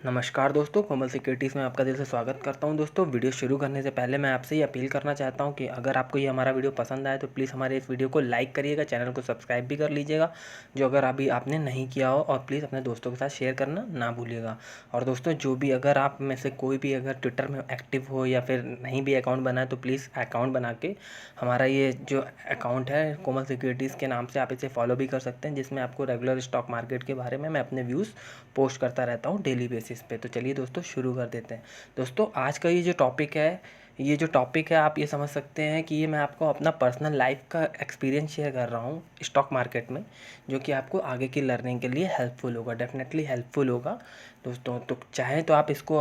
नमस्कार दोस्तों, कोमल सिक्योरिटीज़ में आपका दिल से स्वागत करता हूं। दोस्तों, वीडियो शुरू करने से पहले मैं आपसे ये अपील करना चाहता हूं कि अगर आपको ये हमारा वीडियो पसंद आए तो प्लीज़ हमारे इस वीडियो को लाइक करिएगा, चैनल को सब्सक्राइब भी कर लीजिएगा जो अगर अभी आपने नहीं किया हो, और प्लीज़ अपने दोस्तों के साथ शेयर करना ना भूलिएगा। और दोस्तों, जो भी अगर आप में से कोई भी अगर ट्विटर में एक्टिव हो या फिर नहीं भी अकाउंट बनाए तो प्लीज़ अकाउंट बना के हमारा ये जो अकाउंट है कोमल सिक्योरिटीज़ के नाम से आप इसे फॉलो भी कर सकते हैं, जिसमें आपको रेगुलर स्टॉक मार्केट के बारे में मैं अपने व्यूज़ पोस्ट करता रहता हूँ डेली बेसिस पे। तो चलिए दोस्तों, शुरू कर देते हैं। दोस्तों, आज का ये जो टॉपिक है आप ये समझ सकते हैं कि ये मैं आपको अपना पर्सनल लाइफ का एक्सपीरियंस शेयर कर रहा हूँ स्टॉक मार्केट में, जो कि आपको आगे की लर्निंग के लिए हेल्पफुल होगा, डेफिनेटली हेल्पफुल होगा। दोस्तों, तो चाहें तो आप इसको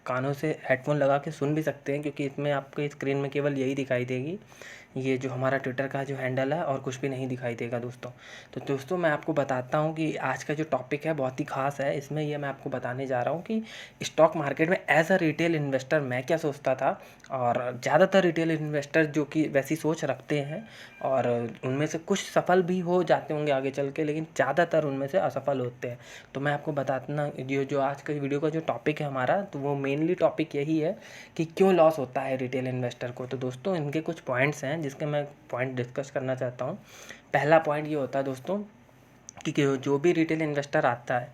कानों से हेडफोन लगा के सुन भी सकते हैं, क्योंकि इसमें आपको स्क्रीन में केवल यही दिखाई देगी, ये जो हमारा ट्विटर का जो हैंडल है, और कुछ भी नहीं दिखाई देगा दोस्तों। तो दोस्तों, मैं आपको बताता हूँ कि आज का जो टॉपिक है बहुत ही ख़ास है। इसमें ये मैं आपको बताने जा रहा हूँ कि स्टॉक मार्केट में एज अ रिटेल इन्वेस्टर मैं क्या सोचता था, और ज़्यादातर रिटेल इन्वेस्टर जो कि वैसी सोच रखते हैं, और उनमें से कुछ सफल भी हो जाते होंगे आगे चल के, लेकिन ज़्यादातर उनमें से असफल होते हैं। तो मैं आपको बताना, जो आज का वीडियो का जो टॉपिक है हमारा, तो वो मेनली टॉपिक यही है कि क्यों लॉस होता है रिटेल इन्वेस्टर को। तो दोस्तों, इनके कुछ पॉइंट्स हैं जिसके मैं पॉइंट डिस्कस करना चाहता हूँ। पहला पॉइंट ये होता है दोस्तों कि जो भी रिटेल इन्वेस्टर आता है,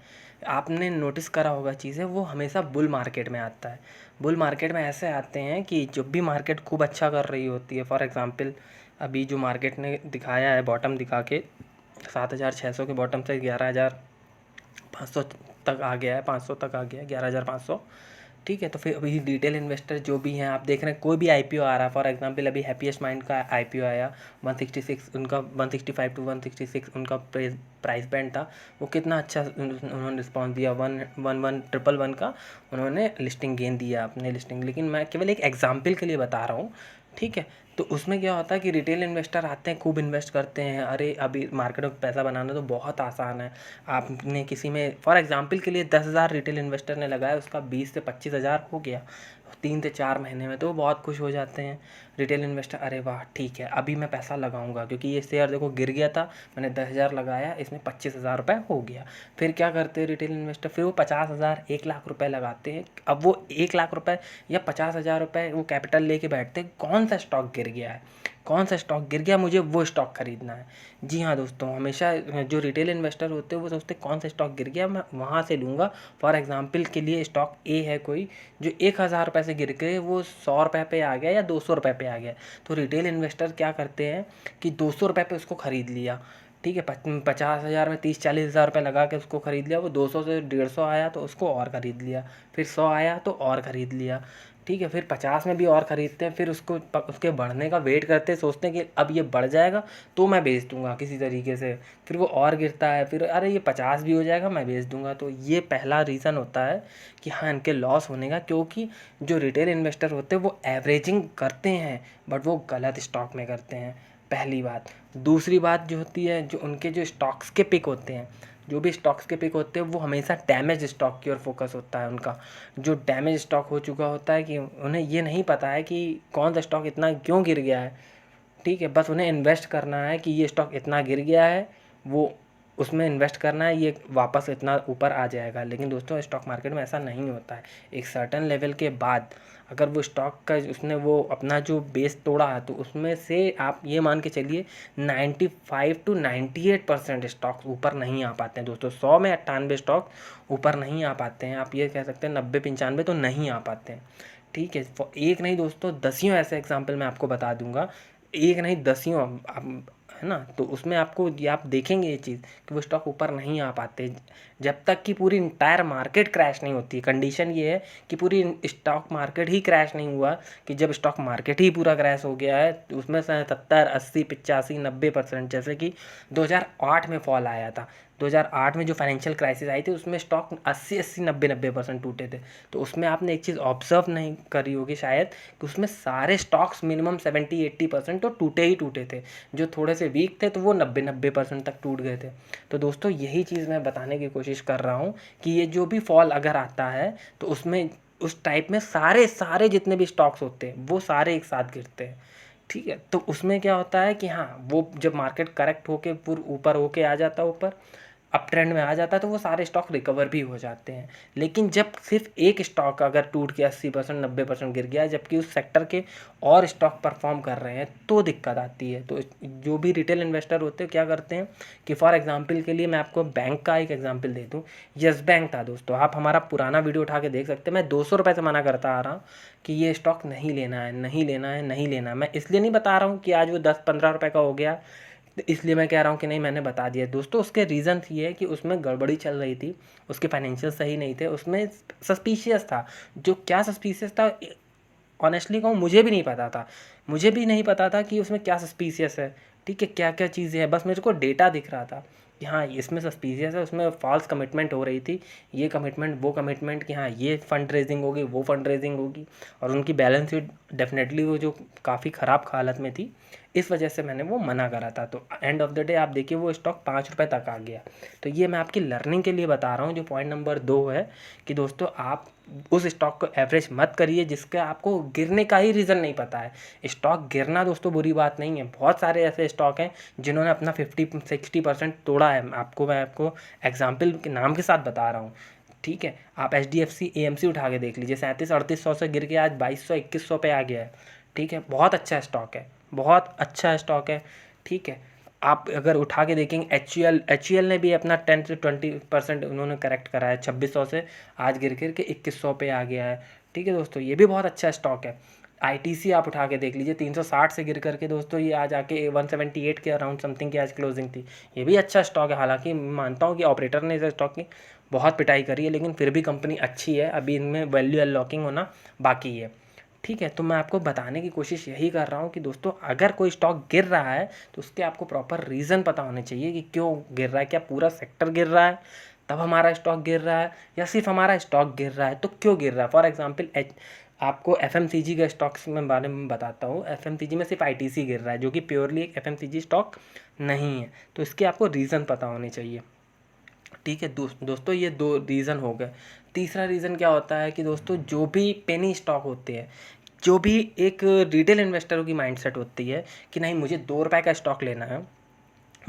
आपने नोटिस करा होगा चीज़ें, वो हमेशा बुल मार्केट में आता है। बुल मार्केट में ऐसे आते हैं कि जब भी मार्केट खूब अच्छा कर रही होती है, फॉर एग्ज़ाम्पल अभी जो मार्केट ने दिखाया है बॉटम दिखा के 7,600 के बॉटम से 11,500 तक आ गया है, 500 तक आ गया है, 11,500। ठीक है, तो फिर अभी डिटेल इन्वेस्टर जो भी हैं, आप देख रहे हैं कोई भी आईपीओ आ रहा है, फॉर एग्जांपल अभी हैप्पीएस्ट माइंड का आईपीओ आया 166, उनका 165 टू 166 उनका प्राइस बैंड था। वो कितना अच्छा उन्होंने रिस्पॉन्स दिया, 111,111 का उन्होंने लिस्टिंग गेन दिया अपने लिस्टिंग। लेकिन मैं केवल एक एग्जाम्पल के लिए बता रहा हूँ, ठीक है। तो उसमें क्या होता है कि रिटेल इन्वेस्टर आते हैं, खूब इन्वेस्ट करते हैं, अरे अभी मार्केट में पैसा बनाना तो बहुत आसान है। आपने किसी में फॉर एग्जांपल के लिए 10,000 रिटेल इन्वेस्टर ने लगाया, उसका 20 से 25,000 हो गया 3 से 4 महीने में, तो वो बहुत खुश हो जाते हैं रिटेल इन्वेस्टर। अरे वाह, ठीक है, अभी मैं पैसा लगाऊंगा, क्योंकि ये शेयर देखो गिर गया था, मैंने 10,000 लगाया, इसमें 25,000 रुपये हो गया। फिर क्या करते हैं रिटेल इन्वेस्टर, फिर वो 50,000 1 लाख रुपये लगाते हैं। अब वो 1 लाख रुपये या 50,000 रुपये वो कैपिटल लेके बैठते हैं, कौन सा स्टॉक गिर गया है, कौन सा स्टॉक गिर गया, मुझे वो स्टॉक खरीदना है। जी हाँ दोस्तों, हमेशा जो रिटेल इन्वेस्टर होते हैं वो सोचते हैं कौन सा स्टॉक गिर गया, मैं वहाँ से लूँगा। फॉर एग्जांपल के लिए स्टॉक ए है कोई, जो 1,000 रुपये से गिर के वो 100 रुपये पे आ गया या 200 रुपये पे आ गया, तो रिटेल इन्वेस्टर क्या करते हैं कि 200 रुपये पे उसको ख़रीद लिया। ठीक है, 50,000 में 30-40,000 रुपये लगा के उसको ख़रीद लिया। वो 200 से 150 आया तो उसको और ख़रीद लिया, फिर 100 आया तो और ख़रीद लिया। ठीक है, फिर 50 में भी और ख़रीदते हैं, फिर उसको उसके बढ़ने का वेट करते हैं, सोचते हैं कि अब ये बढ़ जाएगा तो मैं बेच दूंगा किसी तरीके से। फिर वो और गिरता है, फिर अरे ये 50 भी हो जाएगा मैं बेच दूंगा। तो ये पहला रीज़न होता है कि हाँ, इनके लॉस होने का, क्योंकि जो रिटेल इन्वेस्टर होते हैं वो एवरेजिंग करते हैं, बट वो गलत स्टॉक में करते हैं, पहली बात। दूसरी बात जो होती है, जो उनके जो स्टॉक्स के पिक होते हैं, जो भी स्टॉक्स के पिक होते हैं, वो हमेशा डैमेज स्टॉक की ओर फोकस होता है उनका। जो डैमेज स्टॉक हो चुका होता है, कि उन्हें ये नहीं पता है कि कौन सा स्टॉक इतना क्यों गिर गया है। ठीक है, बस उन्हें इन्वेस्ट करना है कि ये स्टॉक इतना गिर गया है, वो उसमें इन्वेस्ट करना है, ये वापस इतना ऊपर आ जाएगा। लेकिन दोस्तों, स्टॉक मार्केट में ऐसा नहीं होता है। एक सर्टेन लेवल के बाद अगर वो स्टॉक का उसने वो अपना जो बेस तोड़ा है, तो उसमें से आप ये मान के चलिए 95 टू 98% स्टॉक्स ऊपर नहीं आ पाते हैं दोस्तों। 100 में 98 स्टॉक ऊपर नहीं आ पाते हैं। आप ये कह सकते हैं 90-95 तो नहीं आ पाते हैं। ठीक है, एक नहीं दोस्तों, दसियों ऐसे एग्जाम्पल मैं आपको बता दूंगा, एक नहीं दसियों, है ना। तो उसमें आपको ये आप देखेंगे ये चीज़ कि वो स्टॉक ऊपर नहीं आ पाते जब तक कि पूरी इंटायर मार्केट क्रैश नहीं होती। कंडीशन ये है कि पूरी स्टॉक मार्केट ही क्रैश नहीं हुआ, कि जब स्टॉक मार्केट ही पूरा क्रैश हो गया है, तो उसमें से 70-80-85-90% जैसे कि 2008 में फॉल आया था। 2008 में जो फाइनेंशियल क्राइसिस आई थी, उसमें स्टॉक 80-90% टूटे थे। तो उसमें आपने एक चीज़ ऑब्जर्व नहीं करी होगी शायद, कि उसमें सारे स्टॉक्स मिनिमम 70-80% तो टूटे ही टूटे थे। जो थोड़े से वीक थे तो वो 90% तक टूट गए थे। तो दोस्तों, यही चीज़ मैं बताने की कोशिश कर रहा हूँ कि ये जो भी फॉल अगर आता है, तो उसमें उस टाइप में सारे जितने भी स्टॉक्स होते हैं वो सारे एक साथ गिरते हैं। ठीक है, तो उसमें क्या होता है कि हाँ, वो जब मार्केट करेक्ट होके पूरा ऊपर होके आ जाता है ऊपर, अप ट्रेंड में आ जाता है तो वो सारे स्टॉक रिकवर भी हो जाते हैं। लेकिन जब सिर्फ एक स्टॉक अगर टूट के 80% 90% गिर गया है, जबकि उस सेक्टर के और स्टॉक परफॉर्म कर रहे हैं, तो दिक्कत आती है। तो जो भी रिटेल इन्वेस्टर होते हैं क्या करते हैं कि फॉर एग्जांपल के लिए मैं आपको बैंक का एक एग्जांपल दे दूं। यस बैंक था दोस्तों, आप हमारा पुराना वीडियो उठा के देख सकते हैं। मैं 200 रुपये से मना करता आ रहा हूँ कि ये स्टॉक नहीं लेना है, नहीं लेना है, नहीं लेना। मैं इसलिए नहीं बता रहा हूँ कि आज वो 10-15 रुपये का हो गया, तो इसलिए मैं कह रहा हूँ कि नहीं, मैंने बता दिया दोस्तों। उसके रीज़न ये है कि उसमें गड़बड़ी चल रही थी, उसके फाइनेंशियल सही नहीं थे, उसमें सस्पिशियस था। जो क्या सस्पिशियस था ऑनेस्टली कहूँ, मुझे भी नहीं पता था। मुझे भी नहीं पता था कि उसमें क्या सस्पिशियस है, ठीक है, क्या क्या चीज़ें हैं। बस मेरे को डेटा दिख रहा था कि हाँ इसमें सस्पिशियस है, उसमें फॉल्स कमिटमेंट हो रही थी, ये कमिटमेंट वो कमिटमेंट, कि हाँ ये फंड रेजिंग होगी, वो फंड रेजिंग होगी। और उनकी बैलेंस शीट डेफिनेटली वो जो काफ़ी ख़राब हालत में थी, इस वजह से मैंने वो मना करा था। तो एंड ऑफ द डे आप देखिए वो स्टॉक 5 रुपये तक आ गया। तो ये मैं आपकी लर्निंग के लिए बता रहा हूँ। जो पॉइंट नंबर 2 है कि दोस्तों आप उस स्टॉक को एवरेज मत करिए जिसका आपको गिरने का ही रीज़न नहीं पता है। स्टॉक गिरना दोस्तों बुरी बात नहीं है, बहुत सारे ऐसे स्टॉक हैं जिन्होंने अपना 50-60% तोड़ा है। मैं आपको एग्जाम्पल के नाम के साथ बता रहा हूँ, ठीक है। आप HDFC AMC उठा के देख लीजिए, 3700-3800 से गिर के आज 2200-2100 पे आ गया है, ठीक है। बहुत अच्छा स्टॉक है, बहुत अच्छा स्टॉक है, ठीक है। आप अगर उठा के देखेंगे एच ने भी अपना 10 से 20% उन्होंने करेक्ट करा है, 2600 से आज गिर के 2100 पे आ गया है, ठीक है दोस्तों। ये भी बहुत अच्छा स्टॉक है। ITC आप उठा के देख लीजिए, 360 से गिर करके दोस्तों ये आज आके 178 के अराउंड समथिंग की आज क्लोजिंग थी। ये भी अच्छा स्टॉक है। हालांकि मानता हूँ कि ऑपरेटर ने इस स्टॉक की बहुत पिटाई करी है, लेकिन फिर भी कंपनी अच्छी है। अभी इनमें वैल्यू अनलॉकिंग होना बाकी है, ठीक है। तो मैं आपको बताने की कोशिश यही कर रहा हूँ कि दोस्तों अगर कोई स्टॉक गिर रहा है तो उसके आपको प्रॉपर रीज़न पता होने चाहिए कि क्यों गिर रहा है। क्या पूरा सेक्टर गिर रहा है तब हमारा स्टॉक गिर रहा है, या सिर्फ हमारा स्टॉक गिर रहा है तो क्यों गिर रहा है। फॉर एग्जांपल आपको FMCG के स्टॉक्स में बारे में बताता हूँ। FMCG में सिर्फ ITC गिर रहा है, जो कि प्योरली एक FMCG स्टॉक नहीं है। तो इसके आपको रीज़न पता होने चाहिए, ठीक है दोस्तों। ये 2 रीज़न हो गए। तीसरा रीज़न क्या होता है कि दोस्तों जो भी पेनी स्टॉक होते हैं, जो भी एक रिटेल इन्वेस्टरों की माइंडसेट होती है कि नहीं मुझे 2 रुपये का स्टॉक लेना है,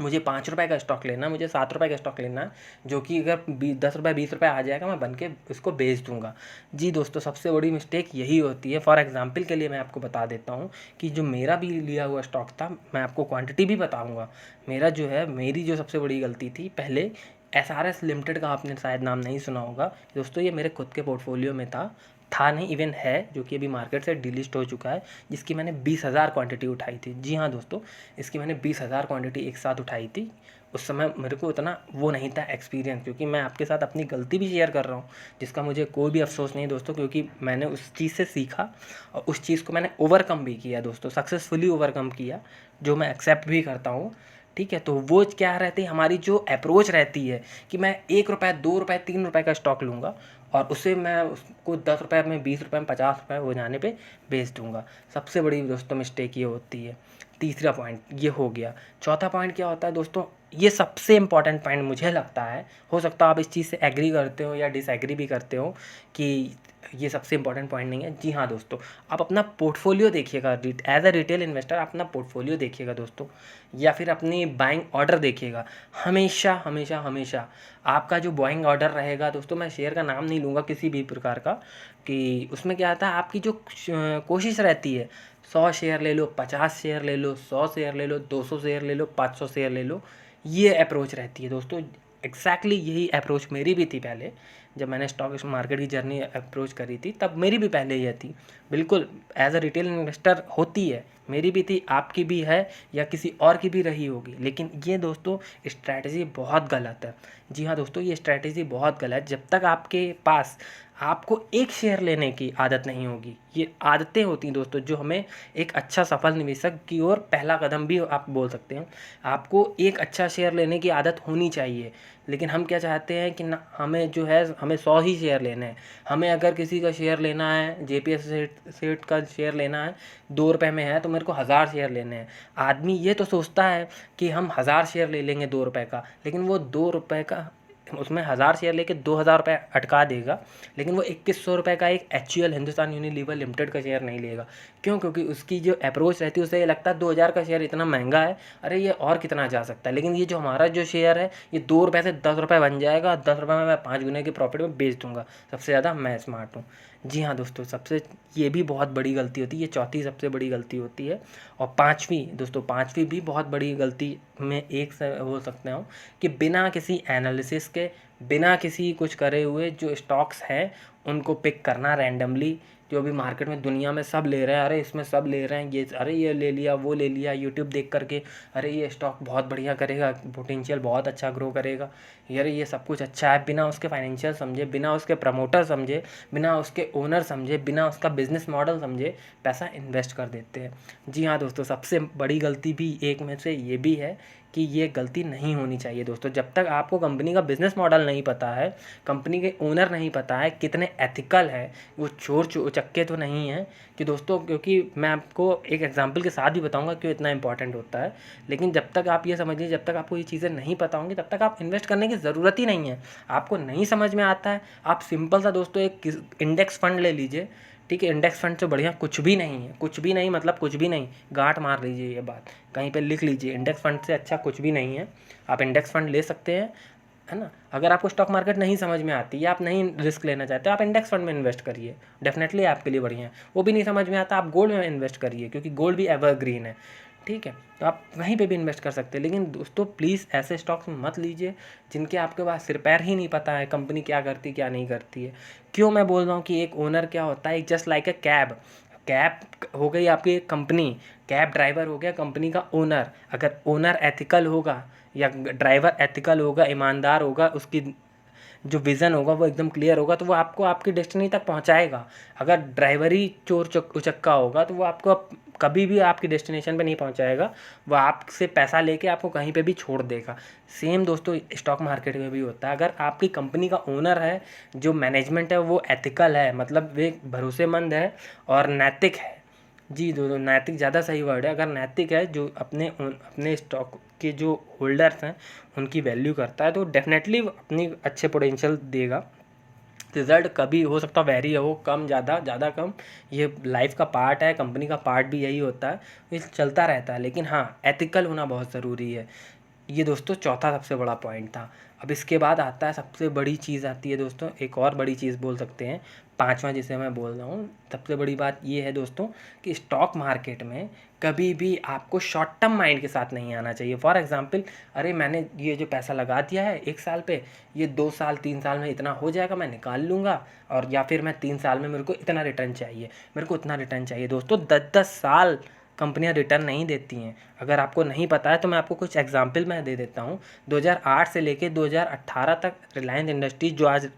मुझे 5 रुपये का स्टॉक लेना है, मुझे 7 रुपये का स्टॉक लेना है, जो कि अगर 10 रुपये 20 रुपये आ जाएगा मैं बन के उसको बेच दूंगा। जी दोस्तों, सबसे बड़ी मिस्टेक यही होती है। फॉर एग्जांपल के लिए मैं आपको बता देता हूँ कि जो मेरा भी लिया हुआ स्टॉक था, मैं आपको क्वांटिटी भी बताऊँगा। मेरी जो सबसे बड़ी गलती थी, पहले SRS लिमिटेड का आपने शायद नाम नहीं सुना होगा दोस्तों। ये मेरे खुद के पोर्टफोलियो में था नहीं, इवन है, जो कि अभी मार्केट से डिलिस्ट हो चुका है, जिसकी मैंने 20,000 क्वांटिटी उठाई थी। जी हाँ दोस्तों, इसकी मैंने 20,000 क्वांटिटी एक साथ उठाई थी। उस समय मेरे को इतना वो नहीं था एक्सपीरियंस, क्योंकि मैं आपके साथ अपनी गलती भी शेयर कर रहा हूँ, जिसका मुझे कोई भी अफसोस नहीं दोस्तों, क्योंकि मैंने उस चीज़ से सीखा और उस चीज़ को मैंने ओवरकम भी किया दोस्तों, सक्सेसफुली ओवरकम किया, जो मैं एक्सेप्ट भी करता हूँ, ठीक है। तो वो क्या रहती है, हमारी जो अप्रोच रहती है कि मैं 1 रुपये 2 रुपये 3 रुपये का स्टॉक लूँगा और उसे मैं उसको 10 रुपये में 20 रुपये में 50 रुपये हो जाने पे बेच दूँगा। सबसे बड़ी दोस्तों मिस्टेक ये होती है। तीसरा पॉइंट ये हो गया। चौथा पॉइंट क्या होता है दोस्तों, ये सबसे इम्पॉर्टेंट पॉइंट मुझे लगता है, हो सकता है आप इस चीज़ से एग्री करते हो या डिसएग्री भी करते हो कि ये सबसे इंपॉर्टेंट पॉइंट नहीं है। जी हाँ दोस्तों, आप अपना पोर्टफोलियो देखिएगा। एज अ रिटेल इन्वेस्टर अपना पोर्टफोलियो देखिएगा दोस्तों, या फिर अपनी बाइंग ऑर्डर देखिएगा। हमेशा हमेशा हमेशा आपका जो बाइंग ऑर्डर रहेगा दोस्तों, मैं शेयर का नाम नहीं लूँगा किसी भी प्रकार का, कि उसमें क्या आता है, आपकी जो कोशिश रहती है 100 शेयर ले लो, 50 शेयर ले लो, 100 शेयर ले लो, 200 शेयर ले लो, 500 शेयर ले लो, ये अप्रोच रहती है दोस्तों। एग्जैक्टली यही अप्रोच मेरी भी थी पहले, जब मैंने स्टॉक मार्केट की जर्नी अप्रोच करी थी, तब मेरी भी पहले ये थी। बिल्कुल एज अ रिटेल इन्वेस्टर होती है, मेरी भी थी, आपकी भी है, या किसी और की भी रही होगी। लेकिन ये दोस्तों स्ट्रैटेजी बहुत गलत है। जी हाँ दोस्तों, ये स्ट्रैटेजी बहुत गलत। जब तक आपके पास आपको एक शेयर लेने की आदत नहीं होगी, ये आदतें होती हैं दोस्तों जो हमें एक अच्छा सफल निवेशक की ओर पहला कदम भी आप बोल सकते हैं। आपको एक अच्छा शेयर लेने की आदत होनी चाहिए, लेकिन हम क्या चाहते हैं कि ना, हमें जो है हमें 100 ही शेयर लेने हैं। हमें अगर किसी का शेयर लेना है, JPS सेठ का शेयर लेना है, 2 रुपये में है, तो मेरे को 1000 शेयर लेने हैं। आदमी ये तो सोचता है कि हम 1000 शेयर ले लेंगे 2 रुपये का, लेकिन वो 2 रुपये का उसमें 1000 शेयर लेके 2000 रुपये अटका देगा, लेकिन वो 2100 रुपये का एक HUL हिंदुस्तान यूनिलीवर लिमिटेड का शेयर नहीं लेगा। क्यों? क्योंकि उसकी जो अप्रोच रहती है उसे ये लगता है 2000 का शेयर इतना महंगा है, अरे ये और कितना जा सकता है। लेकिन ये जो हमारा जो शेयर है ये 2 रुपये से 10 रुपये बन जाएगा, 10 रुपये में मैं 5 गुने के प्रॉफिट में बेच दूंगा। सबसे ज़्यादा मैं स्मार्ट हूँ। जी हाँ दोस्तों, सबसे ये भी बहुत बड़ी गलती होती है, ये चौथी सबसे बड़ी गलती होती है। और पाँचवीं दोस्तों, पाँचवीं भी बहुत बड़ी गलती में एक से हो सकते हो कि बिना किसी एनालिसिस के, बिना किसी कुछ करे हुए जो स्टॉक्स हैं उनको पिक करना रैंडमली, जो भी मार्केट में दुनिया में सब ले रहे हैं, अरे इसमें सब ले रहे हैं, ये अरे ये ले लिया, वो ले लिया, यूट्यूब देख करके अरे ये स्टॉक बहुत बढ़िया करेगा, पोटेंशियल बहुत अच्छा ग्रो करेगा, यार ये सब कुछ अच्छा है, बिना उसके फाइनेंशियल समझे, बिना उसके प्रमोटर समझे, बिना उसके ओनर समझे, बिना उसका बिजनेस मॉडल समझे पैसा इन्वेस्ट कर देते हैं। जी हाँ दोस्तों, सबसे बड़ी गलती भी एक में से ये भी है कि ये गलती नहीं होनी चाहिए दोस्तों। जब तक आपको कंपनी का बिजनेस मॉडल नहीं पता है, कंपनी के ओनर नहीं पता है, कितने एथिकल है, वो चोर उचक्के तो नहीं है कि दोस्तों, क्योंकि मैं आपको एक एग्जांपल के साथ भी बताऊंगा क्यों इतना इंपॉर्टेंट होता है। लेकिन जब तक आप ये समझिए, जब तक आपको ये चीज़ें नहीं पता होंगी तब तक आप इन्वेस्ट करने की ज़रूरत ही नहीं है। आपको नहीं समझ में आता है, आप सिंपल सा दोस्तों एक इंडेक्स फंड ले लीजिए, ठीक है। इंडेक्स फंड से बढ़िया कुछ भी नहीं है, कुछ भी नहीं मतलब कुछ भी नहीं, गांठ मार लीजिए ये बात, कहीं पे लिख लीजिए, इंडेक्स फंड से अच्छा कुछ भी नहीं है। आप इंडेक्स फंड ले सकते हैं, है ना। अगर आपको स्टॉक मार्केट नहीं समझ में आती है, आप नहीं रिस्क लेना चाहते, आप इंडेक्स फंड में इन्वेस्ट करिए, डेफिनेटली आपके लिए बढ़िया है। वो भी नहीं समझ में आता, आप गोल्ड में इन्वेस्ट करिए, क्योंकि गोल्ड भी एवरग्रीन है, ठीक है। तो आप कहीं पे भी इन्वेस्ट कर सकते हैं। लेकिन दोस्तों प्लीज़ ऐसे स्टॉक्स मत लीजिए जिनके आपके पास सिर पैर ही नहीं पता है, कंपनी क्या करती है क्या नहीं करती है। क्यों मैं बोल रहा हूँ कि एक ओनर क्या होता है, just like a cab, cab हो गई आपकी एक कंपनी, कैब ड्राइवर हो गया कंपनी का ओनर। अगर ओनर एथिकल होगा या ड्राइवर एथिकल होगा, ईमानदार होगा, उसकी जो विज़न होगा वो एकदम क्लियर होगा, तो वो आपको आपकी डेस्टिनी तक पहुंचाएगा। अगर ड्राइवर ही चोर उचक्का होगा तो वो आपको कभी भी आपकी डेस्टिनेशन पे नहीं पहुंचाएगा, वो आपसे पैसा लेके आपको कहीं पे भी छोड़ देगा। सेम दोस्तों स्टॉक मार्केट में भी होता है। अगर आपकी कंपनी का ओनर है, जो मैनेजमेंट है वो एथिकल है, मतलब वे भरोसेमंद है और नैतिक है, जी दोस्तों नैतिक ज़्यादा सही वर्ड है, अगर नैतिक है, जो अपने स्टॉक के जो होल्डर्स हैं उनकी वैल्यू करता है, तो डेफिनेटली अपनी अच्छे पोटेंशियल देगा। रिज़ल्ट कभी हो सकता है वेरी हो, कम ज़्यादा, ज़्यादा कम, ये लाइफ का पार्ट है, कंपनी का पार्ट भी यही होता है, ये चलता रहता है। लेकिन हाँ, एथिकल होना बहुत ज़रूरी है। ये दोस्तों चौथा सबसे बड़ा पॉइंट था। अब इसके बाद आता है सबसे बड़ी चीज़ आती है दोस्तों, एक और बड़ी चीज़ बोल सकते हैं, पांचवा जिसे मैं बोल रहा हूँ। सबसे बड़ी बात ये है दोस्तों कि स्टॉक मार्केट में कभी भी आपको शॉर्ट टर्म माइंड के साथ नहीं आना चाहिए। फॉर एग्जांपल, अरे मैंने ये जो पैसा लगा दिया है 1 साल पे, ये 2 साल 3 साल में इतना हो जाएगा, मैं निकाल लूँगा, और या फिर मैं 3 साल में मेरे को इतना रिटर्न चाहिए, मेरे को इतना रिटर्न चाहिए। दोस्तों 10-10 साल कंपनियां रिटर्न नहीं देती हैं। अगर आपको नहीं पता है तो मैं आपको कुछ एग्जांपल मैं दे देता हूँ। 2008 से लेके 2018 तक रिलायंस इंडस्ट्रीज, जो आज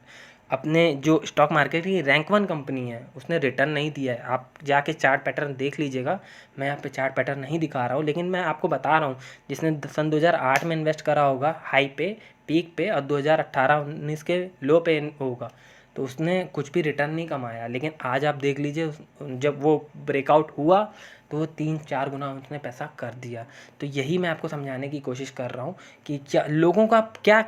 अपने जो स्टॉक मार्केट की रैंक 1 कंपनी है, उसने रिटर्न नहीं दिया है। आप जाके चार्ट पैटर्न देख लीजिएगा, मैं यहाँ पे चार्ट पैटर्न नहीं दिखा रहा हूँ, लेकिन मैं आपको बता रहा हूँ, जिसने सन 2008 में इन्वेस्ट करा होगा हाई पे, पीक पे, और 2018-19 के लो पे होगा, तो उसने कुछ भी रिटर्न नहीं कमाया। लेकिन आज आप देख लीजिए, जब वो ब्रेकआउट हुआ तो वो 3-4 गुना उसने पैसा कर दिया। तो यही मैं आपको समझाने की कोशिश कर रहा हूँ कि क्या लोगों का क्या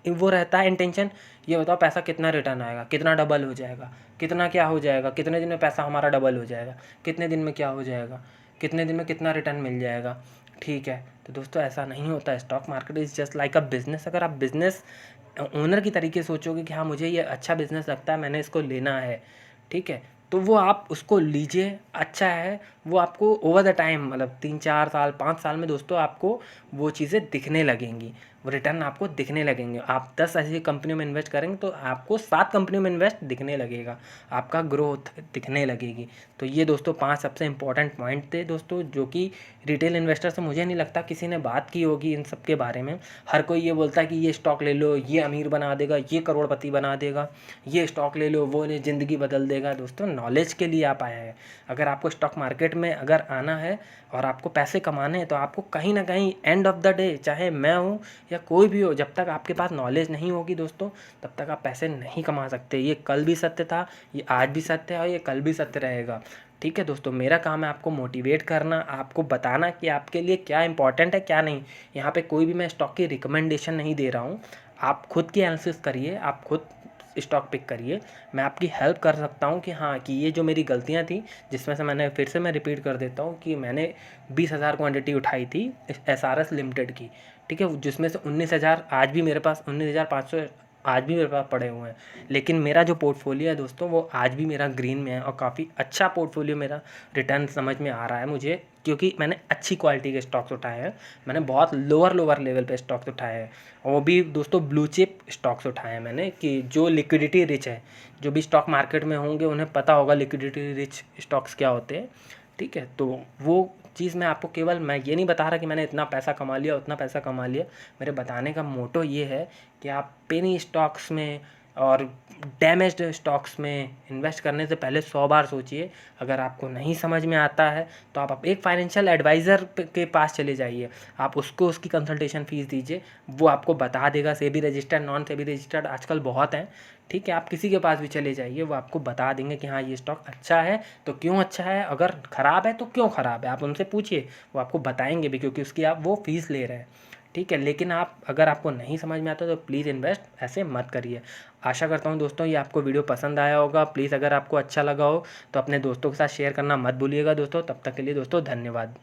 वो रहता है इंटेंशन, ये बताओ पैसा कितना रिटर्न आएगा, कितना डबल हो जाएगा, कितना क्या हो जाएगा, कितने दिन में पैसा हमारा डबल हो जाएगा, कितने दिन में क्या हो जाएगा, कितने दिन में कितना रिटर्न मिल जाएगा, ठीक है। तो दोस्तों ऐसा नहीं होता है। Stock market is just like a business. अगर आप बिज़नेस ओनर की तरीके से सोचोगे कि हाँ मुझे ये अच्छा बिज़नेस लगता है, मैंने इसको लेना है, ठीक है, तो वो आप उसको लीजिए, अच्छा है। वो आपको ओवर द टाइम, मतलब 3-4 साल 5 साल में दोस्तों आपको वो चीज़ें दिखने लगेंगी, वो रिटर्न आपको दिखने लगेंगे। आप 10 ऐसी कंपनियों में इन्वेस्ट करेंगे तो आपको 7 कंपनियों में इन्वेस्ट दिखने लगेगा, आपका ग्रोथ दिखने लगेगी। तो ये दोस्तों 5 सबसे इंपॉर्टेंट पॉइंट थे दोस्तों, जो कि रिटेल इन्वेस्टर से मुझे नहीं लगता किसी ने बात की होगी इन सब के बारे में। हर कोई ये बोलता है कि ये स्टॉक ले लो, ये अमीर बना देगा, ये करोड़पति बना देगा, ये स्टॉक ले लो, वो ले ज़िंदगी बदल देगा। दोस्तों नॉलेज के लिए आप आए हैं। अगर आपको स्टॉक मार्केट में अगर आना है और आपको पैसे कमाने हैं, तो आपको कहीं ना कहीं एंड ऑफ द डे, चाहे मैं हूँ या कोई भी हो, जब तक आपके पास नॉलेज नहीं होगी दोस्तों, तब तक आप पैसे नहीं कमा सकते। ये कल भी सत्य था, ये आज भी सत्य है, और ये कल भी सत्य रहेगा, ठीक है दोस्तों। मेरा काम है आपको मोटिवेट करना, आपको बताना कि आपके लिए क्या इंपॉर्टेंट है क्या नहीं। यहाँ पे कोई भी मैं स्टॉक की रिकमेंडेशन नहीं दे रहा हूँ। आप खुद की एनालिसिस करिए, आप खुद स्टॉक पिक करिए। मैं आपकी हेल्प कर सकता हूँ कि हाँ, कि ये जो मेरी गलतियाँ थी, जिसमें से मैंने फिर से मैं रिपीट कर देता हूँ कि मैंने 20,000 क्वांटिटी उठाई थी SRS लिमिटेड की, ठीक है, जिसमें से 19,000 आज भी मेरे पास 19,500 आज भी मेरे पास पड़े हुए हैं। लेकिन मेरा जो पोर्टफोलियो है दोस्तों, वो आज भी मेरा ग्रीन में है और काफ़ी अच्छा पोर्टफोलियो मेरा रिटर्न समझ में आ रहा है मुझे, क्योंकि मैंने अच्छी क्वालिटी के स्टॉक्स उठाए हैं। मैंने बहुत लोअर लेवल पे स्टॉक्स उठाए हैं, और वो भी दोस्तों ब्लू चिप स्टॉक्स उठाए हैं मैंने, कि जो लिक्विडिटी रिच है। जो भी स्टॉक मार्केट में होंगे उन्हें पता होगा लिक्विडिटी रिच स्टॉक्स क्या होते हैं, ठीक है। तो वो चीज़ मैं आपको, केवल मैं ये नहीं बता रहा कि मैंने इतना पैसा कमा लिया उतना पैसा कमा लिया। मेरे बताने का मोटो ये है कि आप पेनी स्टॉक्स में और डैमेज्ड स्टॉक्स में इन्वेस्ट करने से पहले 100 बार सोचिए। अगर आपको नहीं समझ में आता है तो आप एक फाइनेंशियल एडवाइज़र के पास चले जाइए, आप उसको उसकी कंसल्टेशन फ़ीस दीजिए, वो आपको बता देगा। SEBI registered, non SEBI registered आजकल बहुत हैं, ठीक है। आप किसी के पास भी चले जाइए, वो आपको बता देंगे कि हाँ ये स्टॉक अच्छा है तो क्यों अच्छा है, अगर ख़राब है तो क्यों ख़राब है। आप उनसे पूछिए, वो आपको बताएंगे भी, क्योंकि उसकी आप वो फ़ीस ले रहे हैं, ठीक है। लेकिन आप, अगर आपको नहीं समझ में आता तो प्लीज़ इन्वेस्ट ऐसे मत करिए। आशा करता हूँ दोस्तों ये आपको वीडियो पसंद आया होगा। प्लीज़ अगर आपको अच्छा लगा हो तो अपने दोस्तों के साथ शेयर करना मत भूलिएगा दोस्तों। तब तक के लिए दोस्तों धन्यवाद।